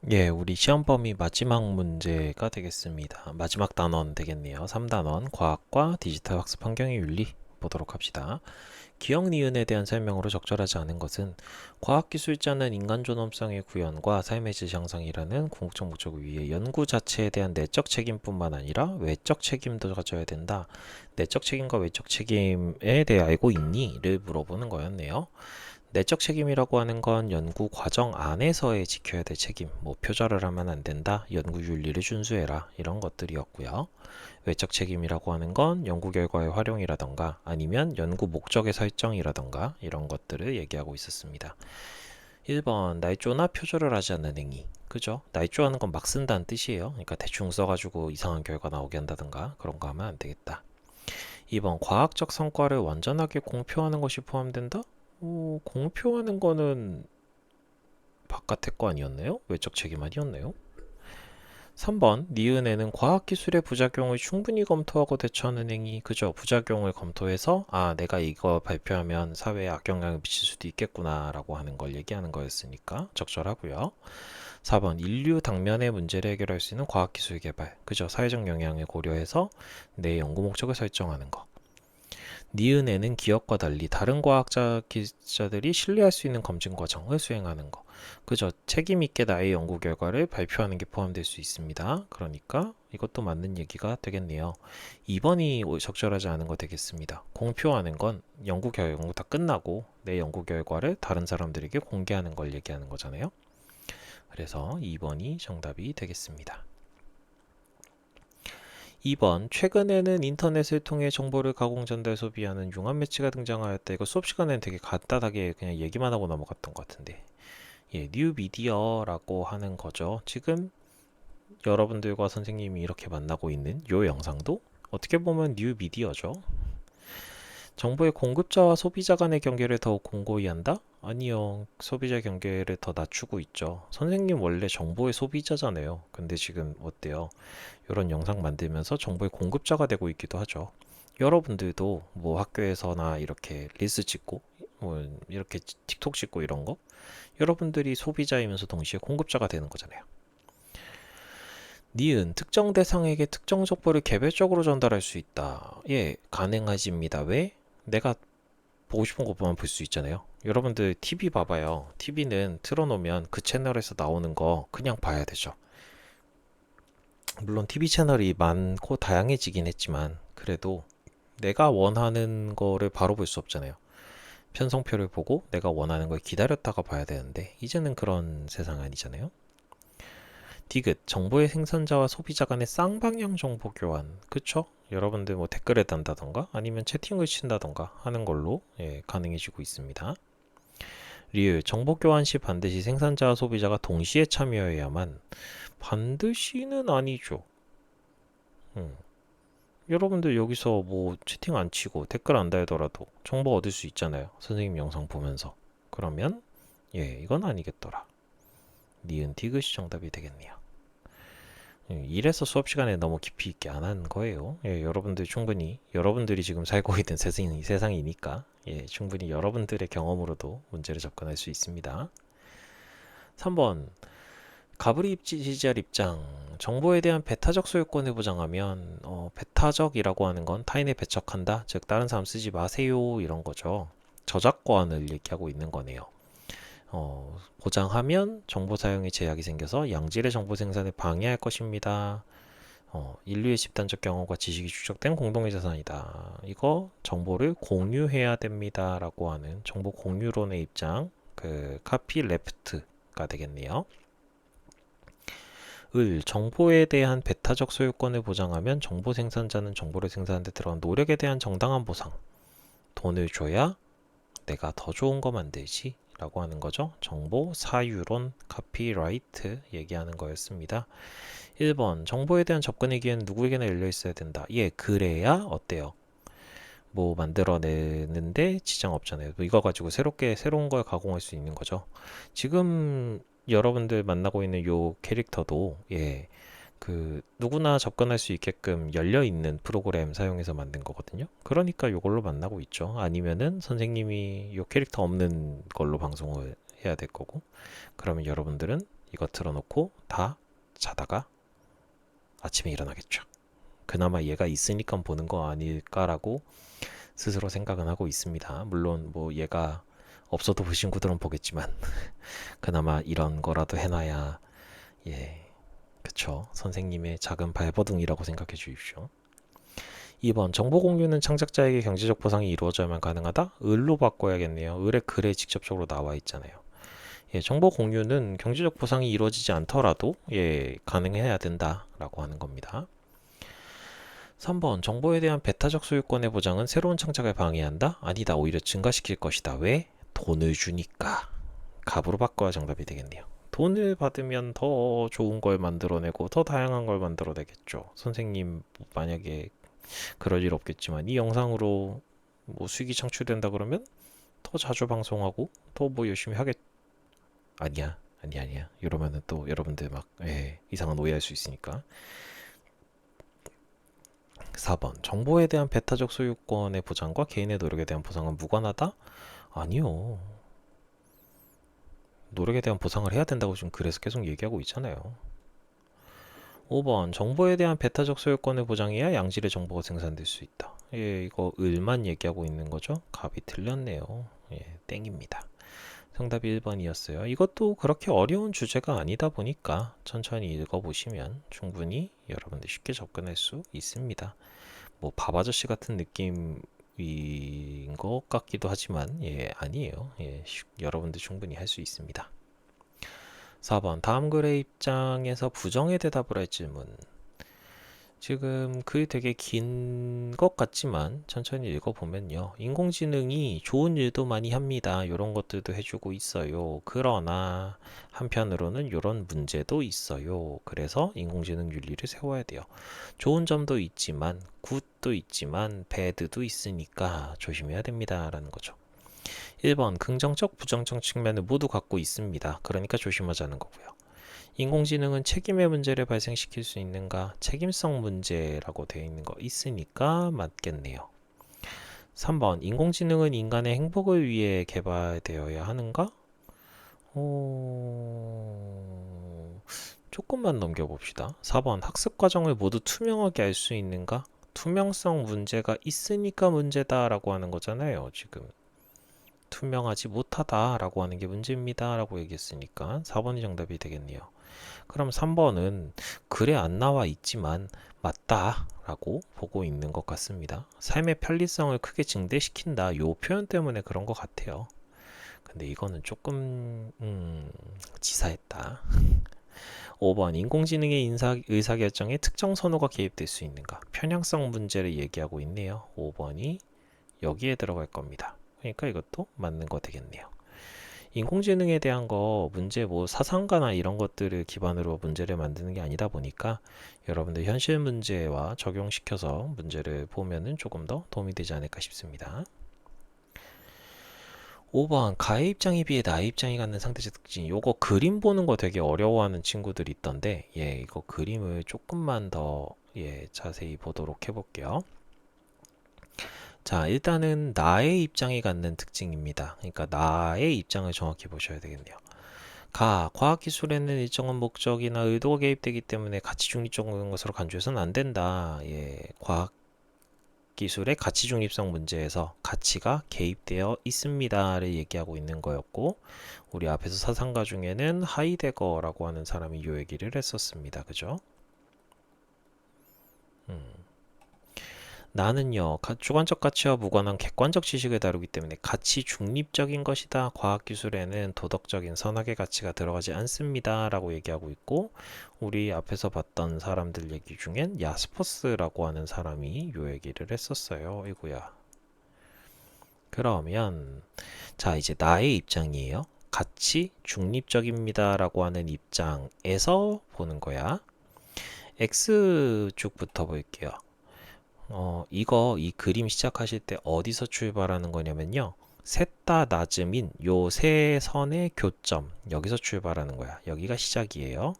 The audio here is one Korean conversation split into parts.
예, 우리 시험 범위 마지막 문제가 되겠습니다. 마지막 단원 되겠네요. 3단원 과학과 디지털 학습 환경의 윤리 보도록 합시다. 기억 니은에 대한 설명으로 적절하지 않은 것은 과학기술자는 인간 존엄성의 구현과 삶의 질 향상이라는 궁극적 목적을 위해 연구 자체에 대한 내적 책임뿐만 아니라 외적 책임도 가져야 된다. 내적 책임과 외적 책임에 대해 알고 있니? 를 물어보는 거였네요. 내적 책임이라고 하는 건 연구 과정 안에서의 지켜야 될 책임, 뭐 표절을 하면 안 된다, 연구 윤리를 준수해라 이런 것들이었고요. 외적 책임이라고 하는 건 연구 결과의 활용이라던가 아니면 연구 목적의 설정이라던가 이런 것들을 얘기하고 있었습니다. 1번 날조나 표절을 하지 않는 행위. 그죠? 날조하는 건 막 쓴다는 뜻이에요. 그러니까 대충 써가지고 이상한 결과 나오게 한다든가 그런 거 하면 안 되겠다. 2번 과학적 성과를 완전하게 공표하는 것이 포함된다? 공표하는 거는 바깥의 거 아니었나요? 외적 책임 아니었나요? 3번 니은에는 과학기술의 부작용을 충분히 검토하고 대처하는 행위. 그죠? 부작용을 검토해서 내가 이거 발표하면 사회에 악영향을 미칠 수도 있겠구나 라고 하는 걸 얘기하는 거였으니까 적절하고요. 4번 인류 당면의 문제를 해결할 수 있는 과학기술 개발. 그죠? 사회적 영향을 고려해서 내 연구 목적을 설정하는 거. 니은에는 기업과 달리 다른 과학자 기자들이 신뢰할 수 있는 검증 과정을 수행하는 거. 그저 책임 있게 나의 연구 결과를 발표하는 게 포함될 수 있습니다. 그러니까 이것도 맞는 얘기가 되겠네요. 2번이 적절하지 않은 거 되겠습니다. 공표하는 건 연구 다 끝나고 내 연구 결과를 다른 사람들에게 공개하는 걸 얘기하는 거잖아요. 그래서 2번이 정답이 되겠습니다. 2번 최근에는 인터넷을 통해 정보를 가공 전달 소비하는 융합 매체가 등장하였다. 이거 수업 시간에는 되게 간단하게 그냥 얘기만 하고 넘어갔던 것 같은데 뉴 미디어라고 하는 거죠. 지금 여러분들과 선생님이 이렇게 만나고 있는 요 영상도 어떻게 보면 뉴 미디어죠. 정보의 공급자와 소비자 간의 경계를 더 공고히 한다? 아니요. 소비자 경계를 더 낮추고 있죠. 선생님 원래 정보의 소비자잖아요. 근데 지금 어때요? 이런 영상 만들면서 정보의 공급자가 되고 있기도 하죠. 여러분들도 뭐 학교에서나 이렇게 릴스 찍고 뭐 이렇게 틱톡 찍고 이런 거 여러분들이 소비자이면서 동시에 공급자가 되는 거잖아요. 니은 특정 대상에게 특정 정보를 개별적으로 전달할 수 있다. 예, 가능하십니다. 왜? 내가 보고 싶은 것만 볼 수 있잖아요. 여러분들 TV 봐봐요. TV는 틀어놓으면 그 채널에서 나오는 거 그냥 봐야 되죠. 물론 TV 채널이 많고 다양해지긴 했지만 그래도 내가 원하는 거를 바로 볼 수 없잖아요. 편성표를 보고 내가 원하는 걸 기다렸다가 봐야 되는데 이제는 그런 세상 아니잖아요. 디귿, 정보의 생산자와 소비자 간의 쌍방향 정보 교환. 그쵸? 여러분들 뭐 댓글에 단다던가 아니면 채팅을 친다던가 하는 걸로 가능해지고 있습니다. 리을, 정보 교환 시 반드시 생산자와 소비자가 동시에 참여해야만 반드시는 아니죠. 음. 여러분들 여기서 뭐 채팅 안 치고 댓글 안 달더라도 정보 얻을 수 있잖아요. 선생님 영상 보면서. 그러면 이건 아니겠더라. 니은 디귿이 정답이 되겠네요. 이래서 수업 시간에 너무 깊이 있게 안 한 거예요. 여러분들 충분히 여러분들이 지금 살고 있는 세상이니까 충분히 여러분들의 경험으로도 문제를 접근할 수 있습니다. 3번 가브리 지지할 입장 정보에 대한 배타적 소유권을 보장하면 배타적이라고 하는 건 타인에 배척한다 즉 다른 사람 쓰지 마세요 이런 거죠. 저작권을 얘기하고 있는 거네요. 보장하면 정보 사용에 제약이 생겨서 양질의 정보 생산을 방해할 것입니다. 인류의 집단적 경험과 지식이 축적된 공동의 자산이다. 이거 정보를 공유해야 됩니다. 라고 하는 정보 공유론의 입장, 그 카피 레프트가 되겠네요. 정보에 대한 배타적 소유권을 보장하면 정보 생산자는 정보를 생산하는 데 들어간 노력에 대한 정당한 보상. 돈을 줘야 내가 더 좋은 거 만들지 라고 하는 거죠. 정보 사유론 카피라이트 얘기하는 거였습니다. 1번 정보에 대한 접근의 기회는 누구에게나 열려 있어야 된다. 그래야 어때요? 뭐 만들어내는데 지장 없잖아요. 이거 가지고 새로운 걸 가공할 수 있는 거죠. 지금 여러분들 만나고 있는 요 캐릭터도 그 누구나 접근할 수 있게끔 열려 있는 프로그램 사용해서 만든 거거든요. 그러니까 요걸로 만나고 있죠. 아니면은 선생님이 요 캐릭터 없는 걸로 방송을 해야 될 거고. 그러면 여러분들은 이거 틀어놓고 다 자다가 아침에 일어나겠죠. 그나마 얘가 있으니까 보는 거 아닐까라고 스스로 생각은 하고 있습니다. 물론 뭐 얘가 없어도 그 친구들은 보겠지만 그나마 이런 거라도 해놔야 예 그쵸 선생님의 작은 발버둥이라고 생각해 주십시오. 2번 정보 공유는 창작자에게 경제적 보상이 이루어져야만 가능하다? 을로 바꿔야겠네요. 을의 글에 직접적으로 나와 있잖아요. 예, 정보 공유는 경제적 보상이 이루어지지 않더라도 예, 가능해야 된다라고 하는 겁니다. 3번 정보에 대한 배타적 소유권의 보장은 새로운 창작을 방해한다? 아니다. 오히려 증가시킬 것이다. 왜? 돈을 주니까. 갑으로 바꿔야 정답이 되겠네요. 돈을 받으면 더 좋은 걸 만들어내고 더 다양한 걸 만들어내겠죠. 선생님 만약에 그럴 일 없겠지만 이 영상으로 뭐 수익이 창출된다 그러면 더 자주 방송하고 더 뭐 열심히 하겠 아니야 이러면은 또 여러분들 막 이상한 오해할 수 있으니까. 4번 정보에 대한 배타적 소유권의 보장과 개인의 노력에 대한 보상은 무관하다? 아니요. 노력에 대한 보상을 해야 된다고 지금 그래서 계속 얘기하고 있잖아요. 5번 정보에 대한 배타적 소유권의 보장이야 양질의 정보가 생산될 수 있다. 예, 이거 을만 얘기하고 있는 거죠? 갑이 틀렸네요. 예, 땡입니다. 정답이 1번이었어요. 이것도 그렇게 어려운 주제가 아니다 보니까 천천히 읽어보시면 충분히 여러분들 쉽게 접근할 수 있습니다. 뭐 밥아저씨 같은 느낌인 것 같기도 하지만 예, 아니에요. 예, 여러분들 충분히 할 수 있습니다. 4번 다음 글의 입장에서 부정의 대답을 할 질문. 지금 글 되게 긴 것 같지만 천천히 읽어보면요. 인공지능이 좋은 일도 많이 합니다. 이런 것들도 해주고 있어요. 그러나 한편으로는 이런 문제도 있어요. 그래서 인공지능 윤리를 세워야 돼요. 좋은 점도 있지만 굿도 있지만 배드도 있으니까 조심해야 됩니다. 라는 거죠. 1번 긍정적 부정적 측면을 모두 갖고 있습니다. 그러니까 조심하자는 거고요. 인공지능은 책임의 문제를 발생시킬 수 있는가? 책임성 문제라고 되어 있는 거 있으니까 맞겠네요. 3번 인공지능은 인간의 행복을 위해 개발되어야 하는가? 조금만 넘겨봅시다. 4번 학습 과정을 모두 투명하게 할 수 있는가? 투명성 문제가 있으니까 문제다라고 하는 거잖아요. 지금 투명하지 못하다라고 하는 게 문제입니다 라고 얘기했으니까 4번이 정답이 되겠네요. 그럼 3번은 글에 안 나와 있지만 맞다 라고 보고 있는 것 같습니다. 삶의 편리성을 크게 증대시킨다 요 표현 때문에 그런 것 같아요. 근데 이거는 조금 지사했다. 5번 인공지능의 의사결정에 특정 선호가 개입될 수 있는가? 편향성 문제를 얘기하고 있네요. 5번이 여기에 들어갈 겁니다. 그러니까 이것도 맞는 거 되겠네요. 인공지능에 대한 거 문제 뭐 사상가나 이런 것들을 기반으로 문제를 만드는 게 아니다 보니까 여러분들 현실 문제와 적용시켜서 문제를 보면은 조금 더 도움이 되지 않을까 싶습니다. 5번 가의 입장에 비해 나의 입장이 갖는 상대적 특징. 요거 그림 보는 거 되게 어려워하는 친구들이 있던데 예 이거 그림을 조금만 더 자세히 보도록 해볼게요. 자, 일단은 나의 입장이 갖는 특징입니다. 그러니까 나의 입장을 정확히 보셔야 되겠네요. 과학기술에는 일정한 목적이나 의도가 개입되기 때문에 가치 중립적인 것으로 간주해서는 안 된다. 예, 과학기술의 가치 중립성 문제에서 가치가 개입되어 있습니다를 얘기하고 있는 거였고, 우리 앞에서 사상가 중에는 하이데거라고 하는 사람이 이 얘기를 했었습니다. 그죠? 나는요, 주관적 가치와 무관한 객관적 지식을 다루기 때문에 가치 중립적인 것이다. 과학기술에는 도덕적인 선악의 가치가 들어가지 않습니다. 라고 얘기하고 있고, 우리 앞에서 봤던 사람들 얘기 중엔 야스퍼스라고 하는 사람이 요 얘기를 했었어요. 이구야. 그러면, 자, 이제 나의 입장이에요. 가치 중립적입니다. 라고 하는 입장에서 보는 거야. X축부터 볼게요. 이 그림 시작하실 때 어디서 출발하는 거냐면요. 셋 다 낮음인 요 세 선의 교점, 여기서 출발하는 거야. 여기가 시작이에요.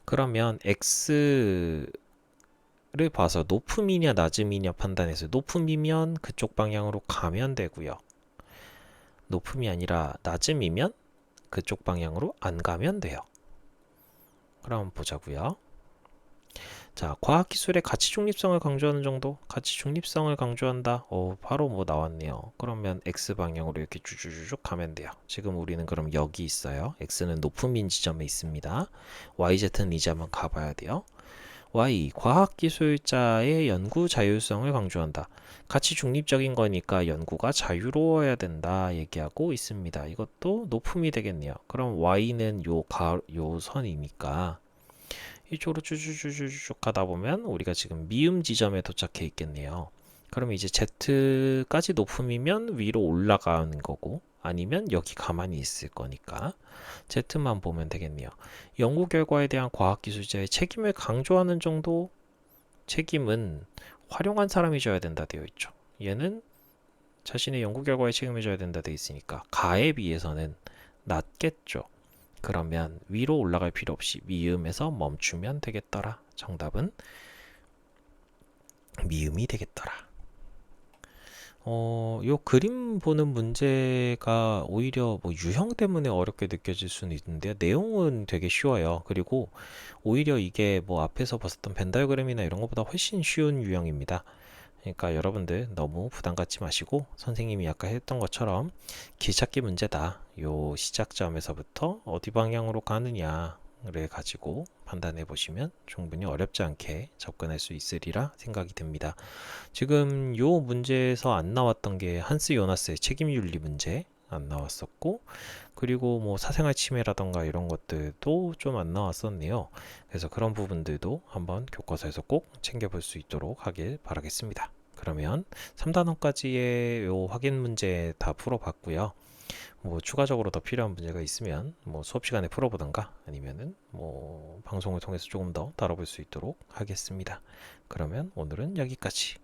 그러면 X를 봐서 높음이냐 낮음이냐 판단해서 높음이면 그쪽 방향으로 가면 되고요. 높음이 아니라 낮음이면 그쪽 방향으로 안 가면 돼요. 그럼 보자고요. 자, 과학기술의 가치 중립성을 강조하는 정도? 가치 중립성을 강조한다? 바로 뭐 나왔네요. 그러면 X방향으로 이렇게 쭉쭉쭉 가면 돼요. 지금 우리는 그럼 여기 있어요. X는 높음인 지점에 있습니다. YZ는 이제 한번 가봐야 돼요. Y, 과학기술자의 연구 자율성을 강조한다. 가치 중립적인 거니까 연구가 자유로워야 된다 얘기하고 있습니다. 이것도 높음이 되겠네요. 그럼 Y는 요 선이니까 이쪽으로 쭉쭉쭉쭉 가다 보면 우리가 지금 미음 지점에 도착해 있겠네요. 그러면 이제 Z까지 높음이면 위로 올라가는 거고 아니면 여기 가만히 있을 거니까 Z만 보면 되겠네요. 연구 결과에 대한 과학기술자의 책임을 강조하는 정도. 책임은 활용한 사람이 져야 된다 되어 있죠. 얘는 자신의 연구 결과에 책임을 져야 된다 되어 있으니까 가에 비해서는 낮겠죠. 그러면 위로 올라갈 필요 없이 미음에서 멈추면 되겠더라. 정답은 미음이 되겠더라. 요 그림 보는 문제가 오히려 뭐 유형 때문에 어렵게 느껴질 수는 있는데요. 내용은 되게 쉬워요. 그리고 오히려 이게 뭐 앞에서 봤었던 벤 다이어그램이나 이런 것보다 훨씬 쉬운 유형입니다. 그러니까 여러분들 너무 부담 갖지 마시고 선생님이 아까 했던 것처럼 길찾기 문제다. 요 시작점에서부터 어디 방향으로 가느냐를 가지고 판단해 보시면 충분히 어렵지 않게 접근할 수 있으리라 생각이 듭니다. 지금 요 문제에서 안 나왔던 게 한스 요나스의 책임윤리 문제 안 나왔었고 그리고 뭐 사생활 침해라던가 이런 것들도 좀 안 나왔었네요. 그래서 그런 부분들도 한번 교과서에서 꼭 챙겨볼 수 있도록 하길 바라겠습니다. 그러면 3단원까지의 요 확인 문제 다 풀어봤고요. 뭐 추가적으로 더 필요한 문제가 있으면 뭐 수업 시간에 풀어보던가 아니면은 뭐 방송을 통해서 조금 더 다뤄볼 수 있도록 하겠습니다. 그러면 오늘은 여기까지.